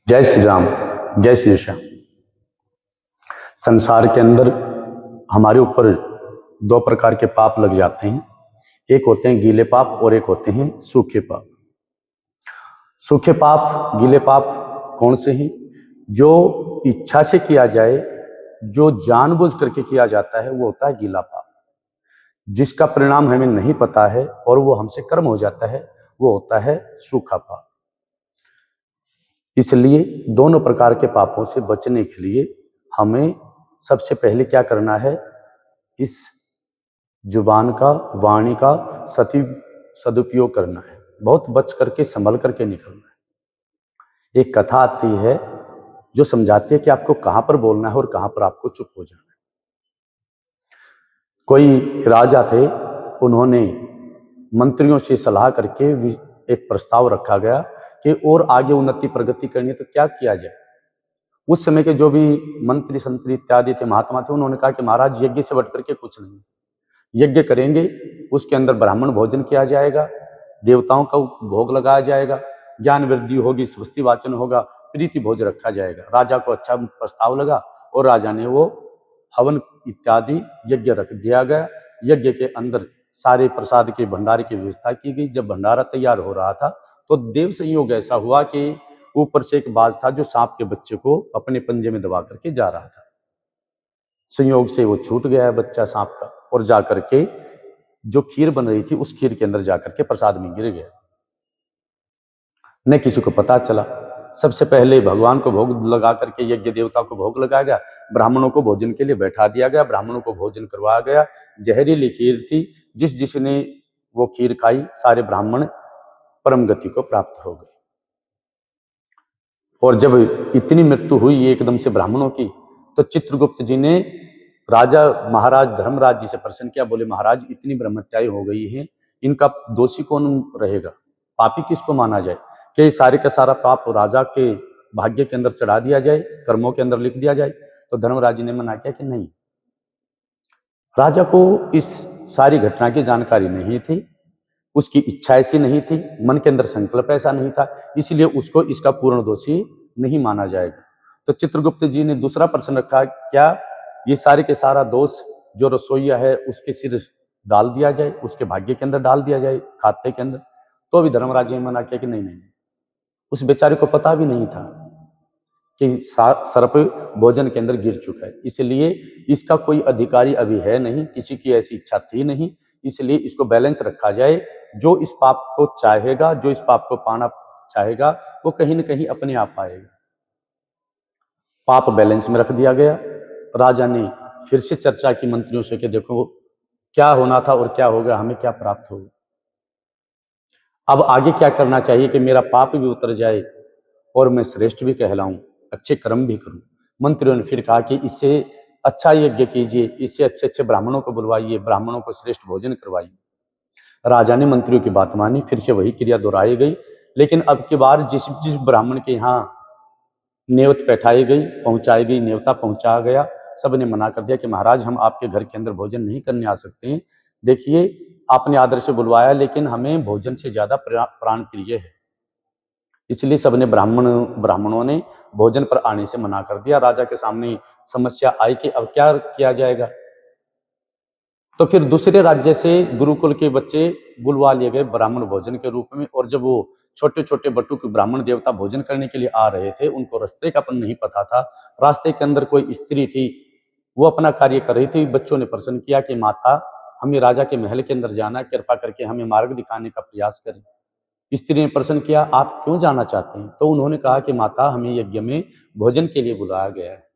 जय श्री राम, जय श्री श्याम। संसार के अंदर हमारे ऊपर दो प्रकार के पाप लग जाते हैं। एक होते हैं गीले पाप और एक होते हैं सूखे पाप। सूखे पाप, गीले पाप कौन से हैं? जो इच्छा से किया जाए, जो जानबूझ करके किया जाता है, वो होता है गीला पाप। जिसका परिणाम हमें नहीं पता है और वो हमसे कर्म हो जाता है, वो होता है सूखा पाप। इसलिए दोनों प्रकार के पापों से बचने के लिए हमें सबसे पहले क्या करना है? इस जुबान का, वाणी का सदुपयोग करना है। बहुत बच करके, संभल करके निकलना है। एक कथा आती है जो समझाती है कि आपको कहां पर बोलना है और कहां पर आपको चुप हो जाना है। कोई राजा थे, उन्होंने मंत्रियों से सलाह करके एक प्रस्ताव रखा गया कि और आगे उन्नति प्रगति करनी है तो क्या किया जाए। उस समय के जो भी मंत्री संतरी इत्यादि थे, महात्मा थे, उन्होंने कहा कि महाराज, यज्ञ से बढ़ करके कुछ नहीं। यज्ञ करेंगे, उसके अंदर ब्राह्मण भोजन किया जाएगा, देवताओं का भोग लगाया जाएगा, ज्ञान वृद्धि होगी, स्वस्ति वाचन होगा, प्रीति भोज रखा जाएगा। राजा को अच्छा प्रस्ताव लगा और राजा ने वो हवन इत्यादि यज्ञ रख दिया गया। यज्ञ के अंदर सारे प्रसाद के भंडारे की व्यवस्था की गई। जब भंडारा तैयार हो रहा था तो देव संयोग ऐसा हुआ कि ऊपर से एक बाज था जो सांप के बच्चे को अपने पंजे में दबा करके जा रहा था। संयोग से वो छूट गया बच्चा सांप का और जाकर के जो खीर बन रही थी उस खीर के अंदर जाकर के प्रसाद में गिर गया। न किसी को पता चला। सबसे पहले भगवान को भोग लगा करके, यज्ञ देवता को भोग लगाया गया, ब्राह्मणों को भोजन के लिए बैठा दिया गया, ब्राह्मणों को भोजन करवाया गया। जहरीली खीर थी, जिसने वो खीर खाई, सारे ब्राह्मण परम गति को प्राप्त हो गए। और जब इतनी मृत्यु हुई एकदम से ब्राह्मणों की, तो चित्रगुप्त जी ने राजा महाराज धर्मराज जी से प्रश्न किया। बोले, महाराज, इतनी ब्रह्मत्याएं हो गई हैं, इनका दोषी कौन रहेगा? पापी किसको माना जाए? कि सारे का सारा पाप राजा के भाग्य के अंदर चढ़ा दिया जाए, कर्मों के अंदर लिख दिया जाए? तो धर्मराज जी ने मना किया कि नहीं, राजा को इस सारी घटना की जानकारी नहीं थी, उसकी इच्छा ऐसी नहीं थी, मन के अंदर संकल्प ऐसा नहीं था, इसलिए उसको इसका पूर्ण दोषी नहीं माना जाएगा। तो चित्रगुप्त जी ने दूसरा प्रश्न रखा, क्या ये सारे के सारा दोष जो रसोईया है उसके सिर डाल दिया जाए, उसके भाग्य के अंदर डाल दिया जाए, खाते के अंदर? तो भी धर्मराज ने मना किया कि नहीं, उस बेचारे को पता भी नहीं था कि सर्प भोजन के अंदर गिर चुका है, इसलिए इसका कोई अधिकारी अभी है नहीं, किसी की ऐसी इच्छा थी नहीं, इसलिए इसको बैलेंस रखा जाए। जो इस पाप को चाहेगा, जो इस पाप को पाना चाहेगा, वो कहीं न कहीं अपने आप पाएगा। पाप बैलेंस में रख दिया गया। राजा ने फिर से चर्चा की मंत्रियों से कि देखो क्या होना था और क्या हो गया, हमें क्या प्राप्त होगा, अब आगे क्या करना चाहिए कि मेरा पाप भी उतर जाए और मैं श्रेष्ठ भी कहलाऊं, अच्छे कर्म भी करूं। मंत्रियों ने फिर कहा कि इससे अच्छा यज्ञ कीजिए, इससे अच्छे अच्छे ब्राह्मणों को बुलवाइए, ब्राह्मणों को श्रेष्ठ भोजन करवाइए। राजा ने मंत्रियों की बात मानी, फिर से वही क्रिया दोहराई गई। लेकिन अब की बार जिस जिस ब्राह्मण के यहाँ नेवत बैठाई गई, पहुंचाई गई, नेवता पहुंचाया गया, सबने मना कर दिया कि महाराज, हम आपके घर के अंदर भोजन नहीं करने आ सकते हैं। देखिए, आपने आदर से बुलवाया, लेकिन हमें भोजन से ज्यादा प्राण प्रिय है। इसलिए सबने ब्राह्मणों ने भोजन पर आने से मना कर दिया। राजा के सामने समस्या आई कि अब क्या किया जाएगा। तो फिर दूसरे राज्य से गुरुकुल के बच्चे बुलवा लिए गए ब्राह्मण भोजन के रूप में। और जब वो छोटे छोटे बटुक ब्राह्मण देवता भोजन करने के लिए आ रहे थे, उनको रास्ते का नहीं पता था। रास्ते के अंदर कोई स्त्री थी, वो अपना कार्य कर रही थी। बच्चों ने प्रश्न किया कि माता, हमें राजा के महल के अंदर जाना है, कृपा करके हमें मार्ग दिखाने का प्रयास करें। स्त्री ने प्रश्न किया, आप क्यों जाना चाहते हैं? तो उन्होंने कहा कि माता, हमें यज्ञ में भोजन के लिए बुलाया गया है।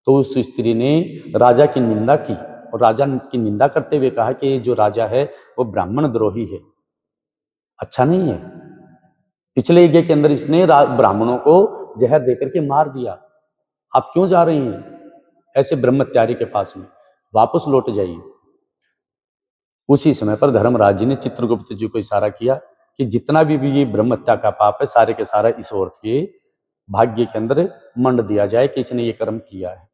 तो उस स्त्री ने राजा की निंदा की और राजा की निंदा करते हुए कहा कि ये जो राजा है वो ब्राह्मण द्रोही है, अच्छा नहीं है। पिछले यज्ञ के अंदर इसने ब्राह्मणों को जहर देकर के मार दिया। आप क्यों जा रही हैं ऐसे ब्रह्मत्यारी के पास में? वापस लौट जाइए। उसी समय पर धर्मराज जी ने चित्रगुप्त जी को इशारा किया कि जितना भी ये ब्रह्मत्या का पाप है, सारे के सारा इस औरत के भाग्य के अंदर मंड दिया जाए कि इसने ये कर्म किया है।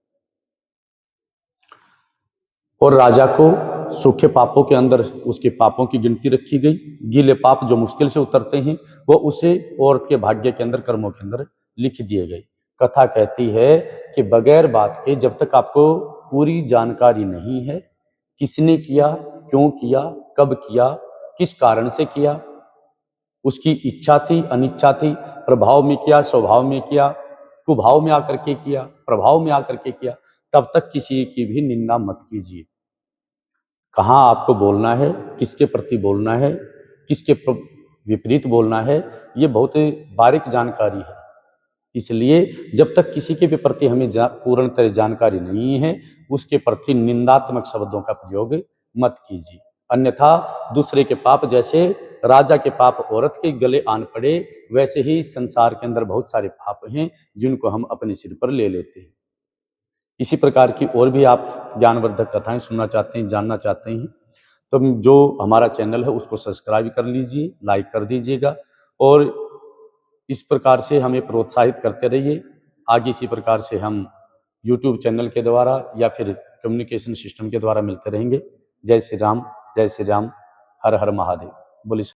और राजा को सूखे पापों के अंदर उसके पापों की गिनती रखी गई। गीले पाप जो मुश्किल से उतरते हैं, वो उसे औरत के भाग्य के अंदर, कर्मों के अंदर लिख दिए गए। कथा कहती है कि बगैर बात के, जब तक आपको पूरी जानकारी नहीं है, किसने किया, क्यों किया, कब किया, किस कारण से किया, उसकी इच्छा थी, अनिच्छा थी, प्रभाव में किया, स्वभाव में किया, कुभाव में आकर के किया, प्रभाव में आकर के किया, तब तक किसी की भी निंदा मत कीजिए। कहाँ आपको बोलना है, किसके प्रति बोलना है, किसके विपरीत बोलना है, ये बहुत बारीक जानकारी है। इसलिए जब तक किसी के भी प्रति हमें पूर्ण तरह जानकारी नहीं है, उसके प्रति निंदात्मक शब्दों का प्रयोग मत कीजिए। अन्यथा दूसरे के पाप, जैसे राजा के पाप औरत के गले आन पड़े, वैसे ही संसार के अंदर बहुत सारे पाप हैं जिनको हम अपने सिर पर ले लेते हैं। इसी प्रकार की और भी आप ज्ञानवर्धक कथाएं सुनना चाहते हैं, जानना चाहते हैं, तो जो हमारा चैनल है उसको सब्सक्राइब कर लीजिए, लाइक कर दीजिएगा और इस प्रकार से हमें प्रोत्साहित करते रहिए। आगे इसी प्रकार से हम यूट्यूब चैनल के द्वारा या फिर कम्युनिकेशन सिस्टम के द्वारा मिलते रहेंगे। जय श्री राम, जय श्री राम, हर हर महादेव। बोलिए।